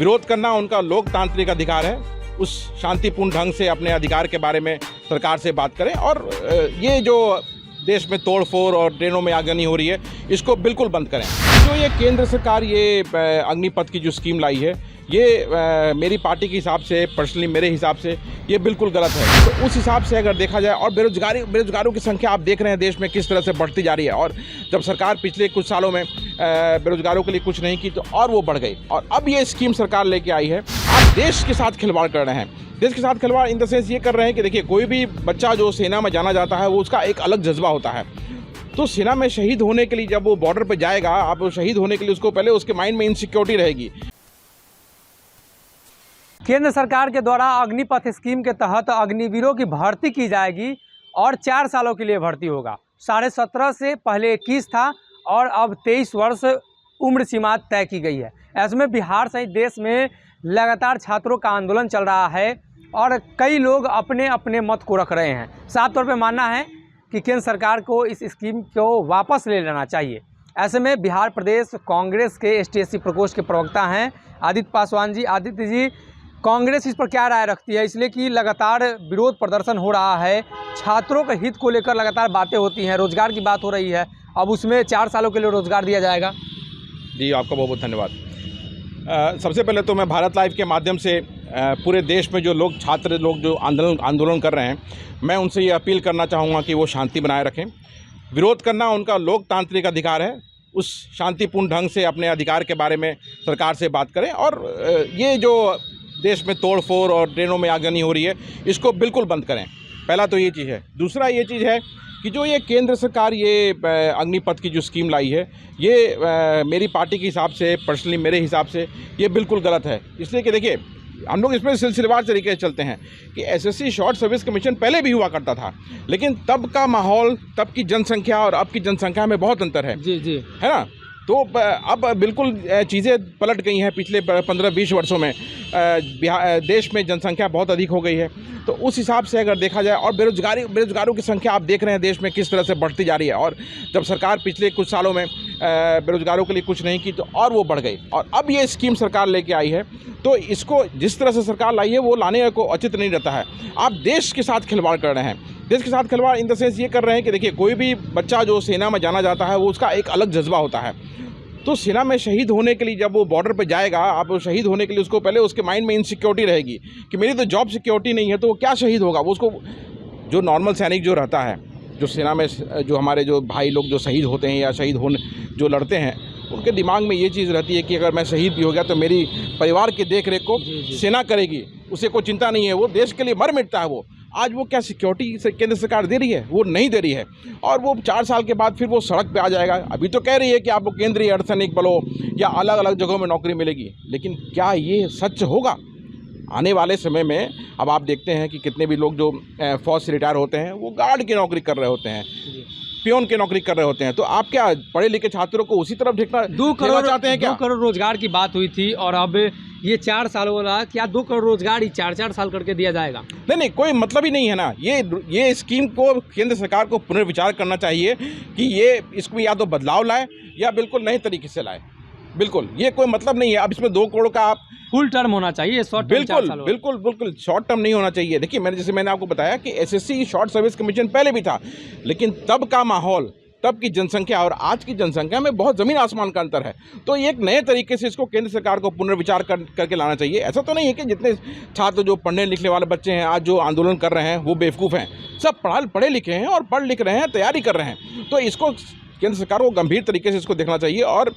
विरोध करना उनका लोकतांत्रिक अधिकार है। उस शांतिपूर्ण ढंग से अपने अधिकार के बारे में सरकार से बात करें और ये जो देश में तोड़फोड़ और ट्रेनों में आगजनी हो रही है इसको बिल्कुल बंद करें। जो ये केंद्र सरकार ये अग्निपथ की जो स्कीम लाई है ये मेरी पार्टी के हिसाब से, पर्सनली मेरे हिसाब से ये बिल्कुल गलत है। तो उस हिसाब से अगर देखा जाए और बेरोजगारों की संख्या आप देख रहे हैं देश में किस तरह से बढ़ती जा रही है, और जब सरकार पिछले कुछ सालों में बेरोजगारों के लिए कुछ नहीं की तो और वो बढ़ गई, और अब ये स्कीम सरकार लेके आई है। आप देश के साथ खिलवाड़ कर रहे हैं। देश के साथ खिलवाड़ इन द सेंस ये कर रहे हैं कि देखिए, कोई भी बच्चा जो सेना में जाना जाता है वो उसका एक अलग जज्बा होता है। तो सेना में शहीद होने के लिए जब वो बॉर्डर पर जाएगा, आप शहीद होने के लिए उसको पहले उसके माइंड में इनसिक्योरिटी रहेगी। केंद्र सरकार के द्वारा अग्निपथ स्कीम के तहत अग्निवीरों की भर्ती की जाएगी और 4 सालों के लिए भर्ती होगा। 17.5 से पहले 21 था और अब 23 वर्ष उम्र सीमा तय की गई है। ऐसे में बिहार सहित देश में लगातार छात्रों का आंदोलन चल रहा है और कई लोग अपने अपने मत को रख रहे हैं। साफ तौर पर मानना है कि केंद्र सरकार को इस स्कीम को वापस ले लेना चाहिए। ऐसे में बिहार प्रदेश कांग्रेस के ST/SC प्रकोष्ठ के प्रवक्ता हैं आदित्य पासवान जी। आदित्य जी, कांग्रेस इस पर क्या राय रखती है? इसलिए कि लगातार विरोध प्रदर्शन हो रहा है, छात्रों के हित को लेकर लगातार बातें होती हैं, रोजगार की बात हो रही है, अब उसमें 4 सालों के लिए रोजगार दिया जाएगा। जी, आपका बहुत बहुत धन्यवाद। सबसे पहले तो मैं भारत लाइव के माध्यम से पूरे देश में जो लोग, छात्र लोग जो आंदोलन कर रहे हैं, मैं उनसे ये अपील करना चाहूँगा कि वो शांति बनाए रखें। विरोध करना उनका लोकतांत्रिक अधिकार है। उस शांतिपूर्ण ढंग से अपने अधिकार के बारे में सरकार से बात करें और ये जो देश में तोड़फोड़ और ट्रेनों में आगजनी हो रही है इसको बिल्कुल बंद करें। पहला तो ये चीज़ है। दूसरा ये चीज़ है कि जो ये केंद्र सरकार ये अग्निपथ की जो स्कीम लाई है ये मेरी पार्टी के हिसाब से, पर्सनली मेरे हिसाब से ये बिल्कुल गलत है। इसलिए कि देखिए, हम लोग इसमें सिलसिलेवार तरीके से चलते हैं कि SSC शॉर्ट सर्विस कमीशन पहले भी हुआ करता था, लेकिन तब का माहौल, तब की जनसंख्या और अब की जनसंख्या में बहुत अंतर है। जी, है ना। तो अब बिल्कुल चीज़ें पलट गई हैं। पिछले 15-20 वर्षों में देश में जनसंख्या बहुत अधिक हो गई है। तो उस हिसाब से अगर देखा जाए और बेरोजगारों की संख्या आप देख रहे हैं देश में किस तरह से बढ़ती जा रही है, और जब सरकार पिछले कुछ सालों में बेरोजगारों के लिए कुछ नहीं की तो और वो बढ़ गई, और अब ये स्कीम सरकार लेके आई है। तो इसको जिस तरह से सरकार लाई है वो लाने को उचित नहीं रहता है। आप देश के साथ खिलवाड़ कर रहे हैं। देश के साथ खिलवाड़ इन द सेंस ये कर रहे हैं कि देखिए, कोई भी बच्चा जो सेना में जाना जाता है वो उसका एक अलग जज्बा होता है। तो सेना में शहीद होने के लिए जब वो बॉर्डर पे जाएगा, आप शहीद होने के लिए उसको पहले उसके माइंड में इनसिक्योरिटी रहेगी कि मेरी तो जॉब सिक्योरिटी नहीं है, तो वो क्या शहीद होगा। वो उसको, जो नॉर्मल सैनिक जो रहता है, जो सेना में जो हमारे जो भाई लोग जो शहीद होते हैं या शहीद होने जो लड़ते हैं, उनके दिमाग में ये चीज़ रहती है कि अगर मैं शहीद भी हो गया तो मेरी परिवार की देख रेख को सेना करेगी, उसे कोई चिंता नहीं है, वो देश के लिए मर मिटता है। वो आज वो क्या सिक्योरिटी से केंद्र सरकार दे रही है? वो नहीं दे रही है। और वो 4 साल के बाद फिर वो सड़क पे आ जाएगा। अभी तो कह रही है कि आपको केंद्रीय अर्धसैनिक बलों या अलग अलग जगहों में नौकरी मिलेगी, लेकिन क्या ये सच होगा? आने वाले समय में अब आप देखते हैं कि कितने भी लोग जो फौज से रिटायर होते हैं वो गार्ड की नौकरी कर रहे होते हैं, पियोन की नौकरी कर रहे होते हैं। तो आप क्या पढ़े लिखे छात्रों को उसी तरफ ढेकना 2 करोड़ चाहते हैं क्या? 2 करोड़ रोजगार की बात हुई थी और अब ये 4 साल हो रहा, क्या 2 करोड़ रोजगार ही 4-4 साल करके दिया जाएगा? नहीं, कोई मतलब ही नहीं है ना। ये स्कीम को केंद्र सरकार को पुनर्विचार करना चाहिए कि ये इसमें या तो बदलाव लाए या बिल्कुल नए तरीके से लाए। बिल्कुल ये कोई मतलब नहीं है। अब इसमें 2 करोड़ का आप फुल टर्म होना चाहिए, शॉर्ट टर्म बिल्कुल शॉर्ट टर्म नहीं होना चाहिए। देखिए, मैंने आपको बताया कि SSC शॉर्ट सर्विस कमीशन पहले भी था, लेकिन तब का माहौल, तब की जनसंख्या और आज की जनसंख्या में बहुत ज़मीन आसमान का अंतर है। तो एक नए तरीके से इसको केंद्र सरकार को पुनर्विचार करके लाना चाहिए। ऐसा तो नहीं है कि जितने छात्र जो पढ़ने लिखने वाले बच्चे हैं आज जो आंदोलन कर रहे हैं वो बेवकूफ़ हैं। सब पढ़े लिखे हैं और पढ़ लिख रहे हैं, तैयारी कर रहे हैं। तो इसको केंद्र सरकार को गंभीर तरीके से इसको देखना चाहिए। और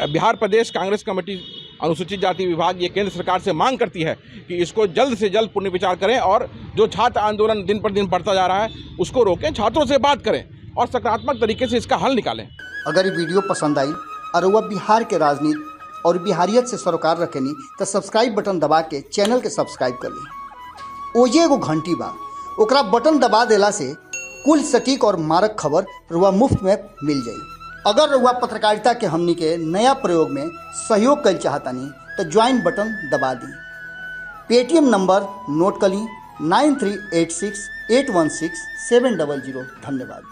बिहार प्रदेश कांग्रेस कमेटी अनुसूचित जाति विभाग ये केंद्र सरकार से मांग करती है कि इसको जल्द से जल्द पुनर्विचार करें और जो छात्र आंदोलन दिन पर दिन बढ़ता जा रहा है उसको रोकें, छात्रों से बात करें और सकारात्मक तरीके से इसका हल निकालें। अगर ये वीडियो पसंद आई और वह बिहार के राजनीति और बिहारियत से सरोकार रखेनी तो सब्सक्राइब बटन दबा के चैनल के सब्सक्राइब कर ली। ओजे एगो घंटी बा, ओकरा बटन दबा देला से कुल सटीक और मारक खबर रुआ मुफ्त में मिल जाई। अगर रुआ पत्रकारिता के हमनी के नया प्रयोग में सहयोग कर चाहतानी तो ज्वाइन बटन दबा दी। पेटीएम नंबर नोट कर ली 9386 816 700। धन्यवाद।